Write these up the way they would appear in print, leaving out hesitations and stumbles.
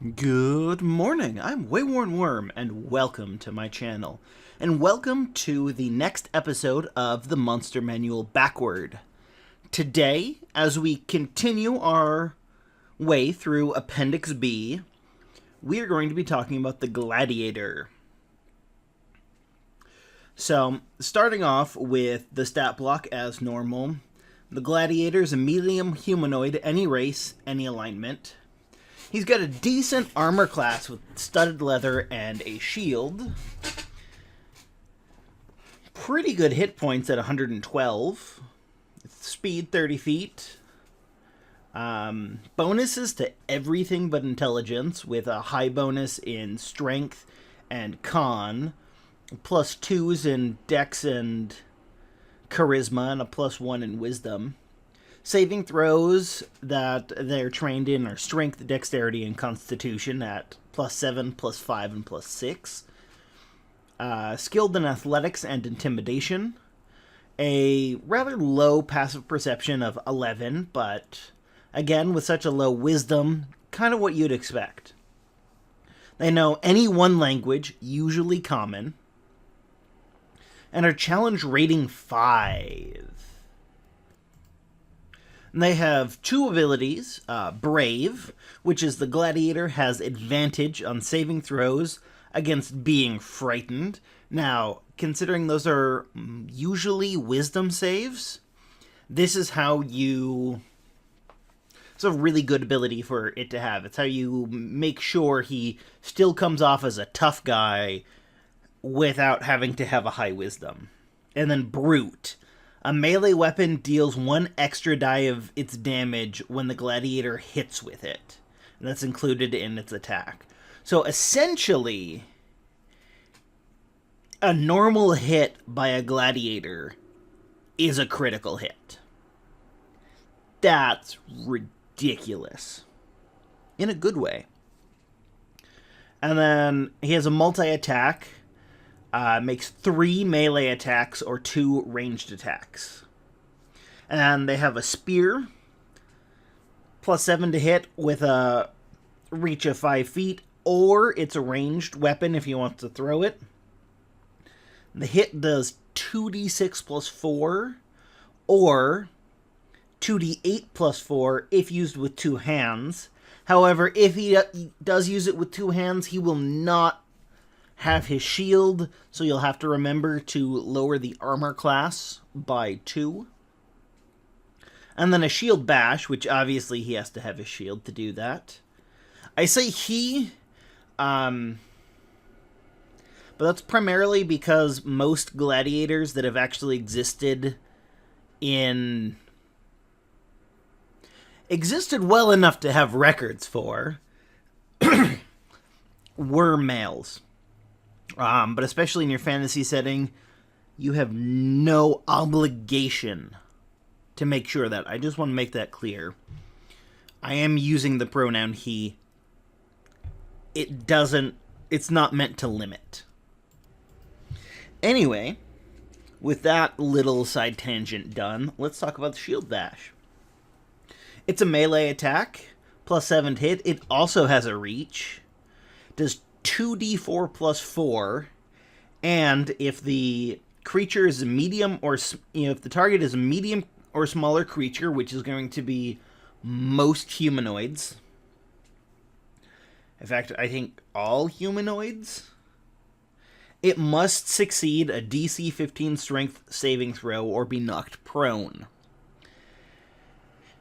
Good morning, I'm WaywornWyrm, and welcome to my channel. And welcome to the next episode of the Monster Manual Backward. Today, as we continue our way through Appendix B, we are going to be talking about the Gladiator. So, starting off with the stat block as normal, the Gladiator is a medium humanoid, any race, any alignment. He's got a decent armor class with studded leather and a shield. Pretty good hit points at 112. Speed 30 feet. Bonuses to everything but intelligence, with a high bonus in strength and con. +2s in dex and charisma, and a +1 in wisdom. Saving throws that they're trained in are strength, dexterity, and constitution at +7, +5, and +6. Skilled in athletics and intimidation. A rather low passive perception of 11, but again, with such a low wisdom, kind of what you'd expect. They know any one language, usually common, and are challenge rating 5. And they have two abilities. Brave, which is the Gladiator has advantage on saving throws against being frightened. Now, considering those are usually wisdom saves, this is how you... It's a really good ability for it to have. It's how you make sure he still comes off as a tough guy without having to have a high wisdom. And then Brute. A melee weapon deals 1 extra die of its damage when the Gladiator hits with it. And that's included in its attack. So essentially, a normal hit by a Gladiator is a critical hit. That's ridiculous. In a good way. And then he has a multi-attack. Makes 3 melee attacks or 2 ranged attacks. And they have a spear, +7 to hit with a reach of 5 feet, or it's a ranged weapon if you want to throw it. The hit does 2d6 +4, or 2d8 +4 if used with 2 hands. However, if he does use it with 2 hands, he will not have his shield, so you'll have to remember to lower the armor class by 2. And then a shield bash, which obviously he has to have his shield to do that. I say he, but that's primarily because most gladiators that have actually existed well enough to have records for were males. But especially in your fantasy setting, you have no obligation to make sure that. I just want to make that clear. I am using the pronoun he. It's not meant to limit. Anyway, with that little side tangent done, let's talk about the shield bash. It's a melee attack, +7 to hit. It also has a reach. Does 2d4 +4, and if the creature is a medium, or if the target is a medium or smaller creature, which is going to be most humanoids, in fact, I think all humanoids, it must succeed a DC 15 strength saving throw or be knocked prone.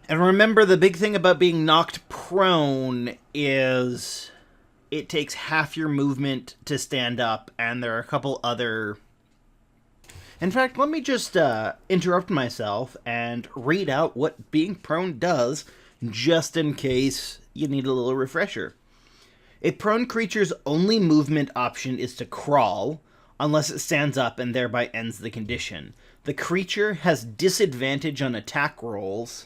And remember, the big thing about being knocked prone is it takes half your movement to stand up, and there are a couple other... In fact, let me just interrupt myself and read out what being prone does, just in case you need a little refresher. A prone creature's only movement option is to crawl, unless it stands up and thereby ends the condition. The creature has disadvantage on attack rolls,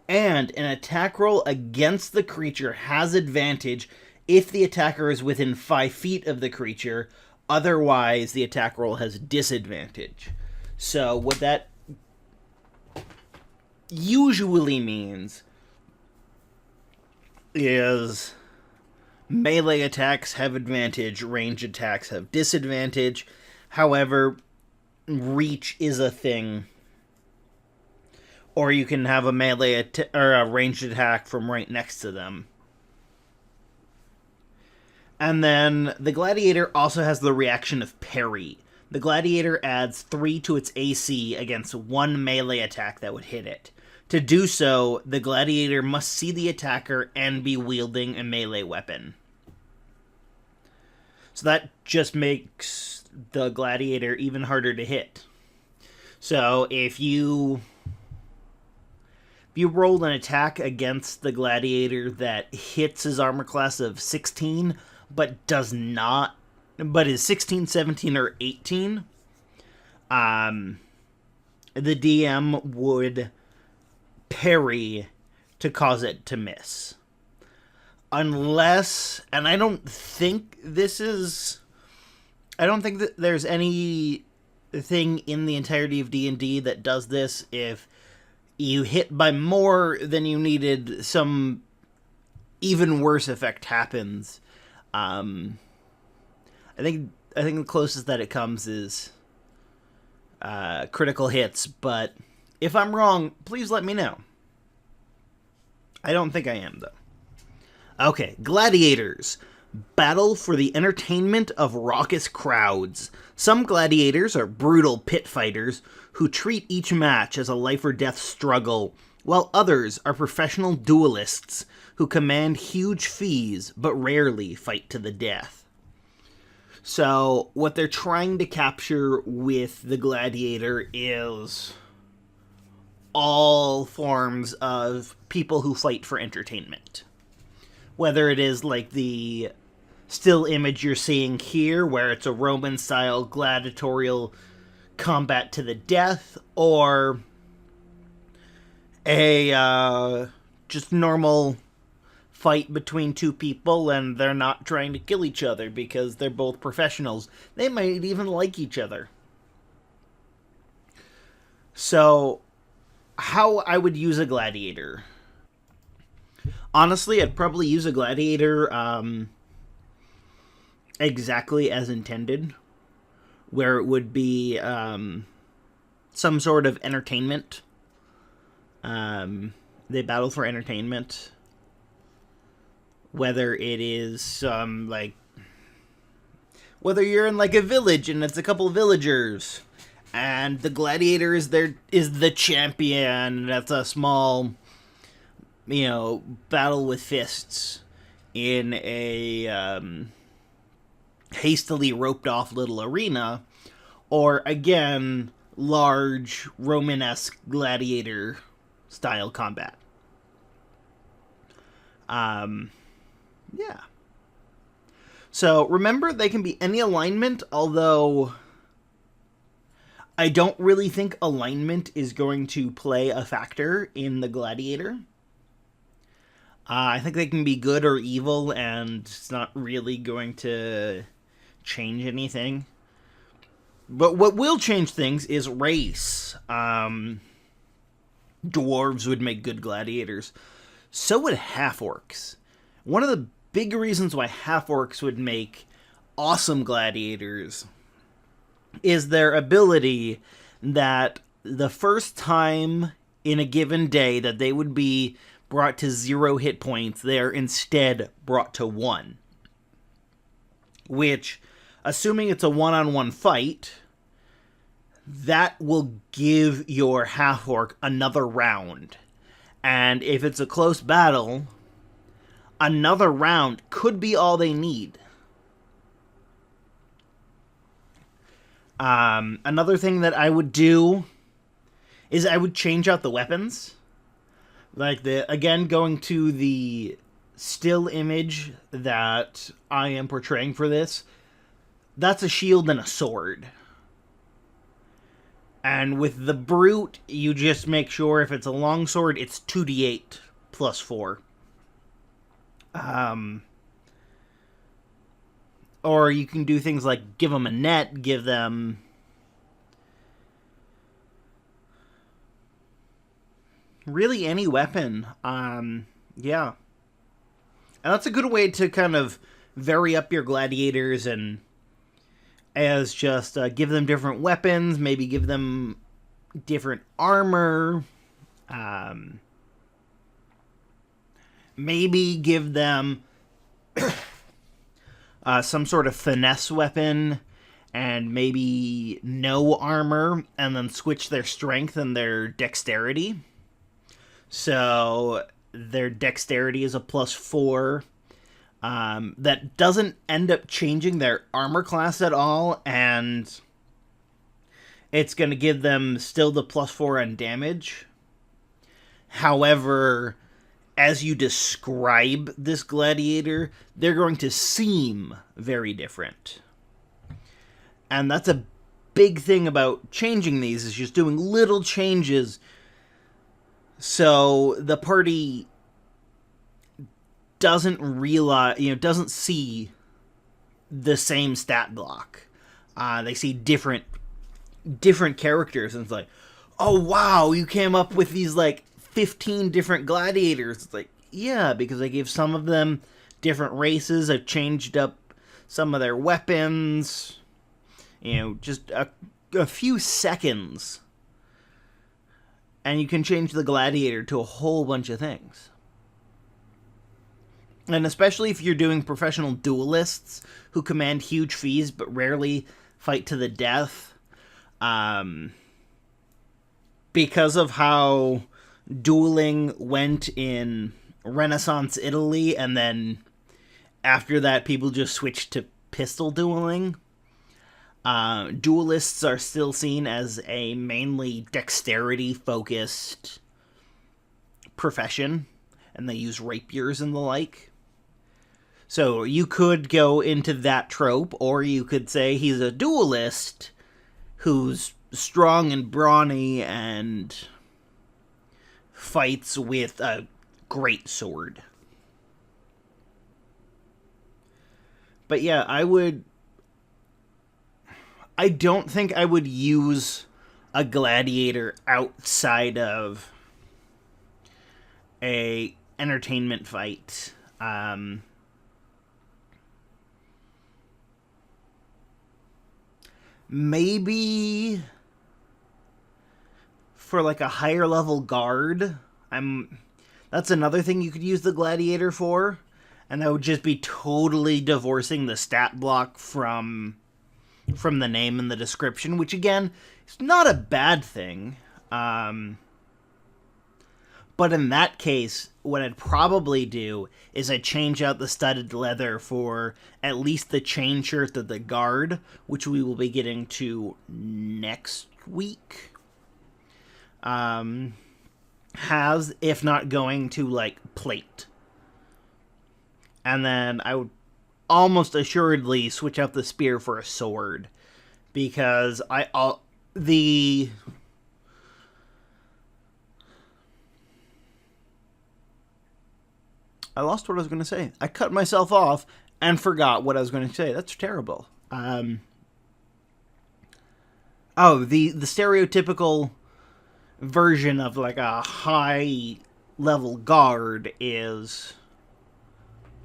and an attack roll against the creature has advantage if the attacker is within 5 feet of the creature. Otherwise, the attack roll has disadvantage. So what that usually means is Melee attacks have advantage, range attacks have disadvantage. However, reach is a thing. Or you can have a melee or a ranged attack from right next to them. And then the Gladiator also has the reaction of parry. The Gladiator adds 3 to its AC against one melee attack that would hit it. To do so, the Gladiator must see the attacker and be wielding a melee weapon. So that just makes the Gladiator even harder to hit. So if you rolled an attack against the Gladiator that hits his armor class of 16, but is 16, 17, or 18, the DM would parry to cause it to miss. Unless, and I don't think that there's any thing in the entirety of D&D that does this. If you hit by more than you needed, some even worse effect happens. I think the closest that it comes is critical hits, but if I'm wrong, please let me know. I don't think I am, though. Okay, Gladiators. Battle for the entertainment of raucous crowds. Some gladiators are brutal pit fighters who treat each match as a life or death struggle, while others are professional duelists who command huge fees but rarely fight to the death. So, what they're trying to capture with the Gladiator is all forms of people who fight for entertainment. Whether it is like the still image you're seeing here, where it's a Roman-style gladiatorial combat to the death, or a just normal fight between two people and they're not trying to kill each other because they're both professionals. They might even like each other. So, how I would use a Gladiator. Honestly, I'd probably use a Gladiator exactly as intended, where it would be some sort of entertainment. They battle for entertainment. Whether it is whether you're in like a village and it's a couple of villagers, and the Gladiator is the champion. That's a small, battle with fists in a hastily roped off little arena, or again, large Romanesque gladiator style combat. Yeah. So remember, they can be any alignment, although I don't really think alignment is going to play a factor in the Gladiator. I think they can be good or evil, and it's not really going to change anything. But what will change things is race. Dwarves would make good gladiators. So would half-orcs. One of the big reasons why half-orcs would make awesome gladiators is their ability that the first time in a given day that they would be brought to 0 hit points, they are instead brought to 1. Which, assuming it's a one-on-one fight, that will give your half-orc another round. And if it's a close battle, another round could be all they need. Another thing that I would do is I would change out the weapons. Again, going to the still image that I am portraying for this, that's a shield and a sword. And with the Brute, you just make sure if it's a longsword, it's 2d8 plus 4. Or you can do things like give them a net, give them really any weapon. Yeah. And that's a good way to kind of vary up your gladiators and as just give them different weapons, maybe give them different armor, maybe give them some sort of finesse weapon and maybe no armor, and then switch their strength and their dexterity. So their dexterity is a +4. That doesn't end up changing their armor class at all, and it's going to give them still the +4 on damage. However, as you describe this gladiator, they're going to seem very different. And that's a big thing about changing these, is just doing little changes so the party doesn't realize, doesn't see the same stat block. They see different characters, and it's like, oh wow, you came up with these 15 different gladiators. It's like, yeah, because I gave some of them different races. I've changed up some of their weapons. Just a few seconds, and you can change the gladiator to a whole bunch of things. And especially if you're doing professional duelists who command huge fees but rarely fight to the death, because of how dueling went in Renaissance Italy, and then after that people just switched to pistol dueling. Duelists are still seen as a mainly dexterity-focused profession, and they use rapiers and the like. So you could go into that trope, or you could say he's a duelist who's strong and brawny and fights with a great sword. But yeah, I don't think I would use a gladiator outside of a entertainment fight. Maybe for a higher level guard. That's another thing you could use the gladiator for, and that would just be totally divorcing the stat block from the name and the description, which again is not a bad thing. But in that case, what I'd probably do is I'd change out the studded leather for at least the chain shirt of the guard, which we will be getting to next week. Has, if not going to plate. And then I would almost assuredly switch out the spear for a sword, because I lost what I was going to say. I cut myself off and forgot what I was going to say. That's terrible. The stereotypical version of a high level guard is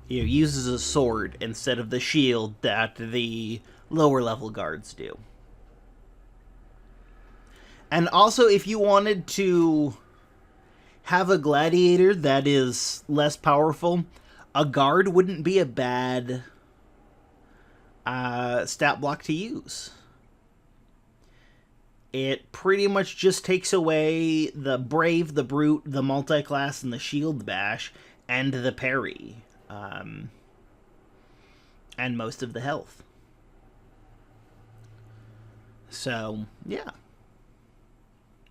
uses a sword instead of the shield that the lower level guards do. And also, if you wanted to have a gladiator that is less powerful, a guard wouldn't be a bad stat block to use. It pretty much just takes away the brave, the brute, the multi-class, and the shield bash, and the parry. And most of the health. So, yeah.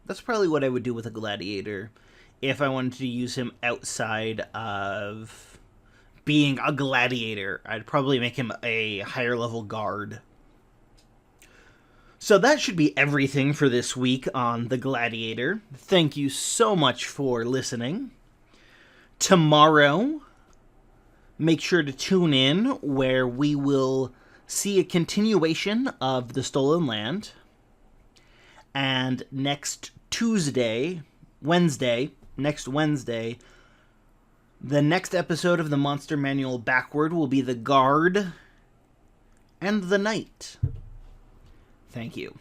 That's probably what I would do with a gladiator if I wanted to use him outside of being a gladiator. I'd probably make him a higher level guard. So that should be everything for this week on the Gladiator. Thank you so much for listening. Tomorrow, make sure to tune in where we will see a continuation of The Stolen Land. And next Wednesday, The next episode of the Monster Manual Backward will be the Guard and the Knight. Thank you.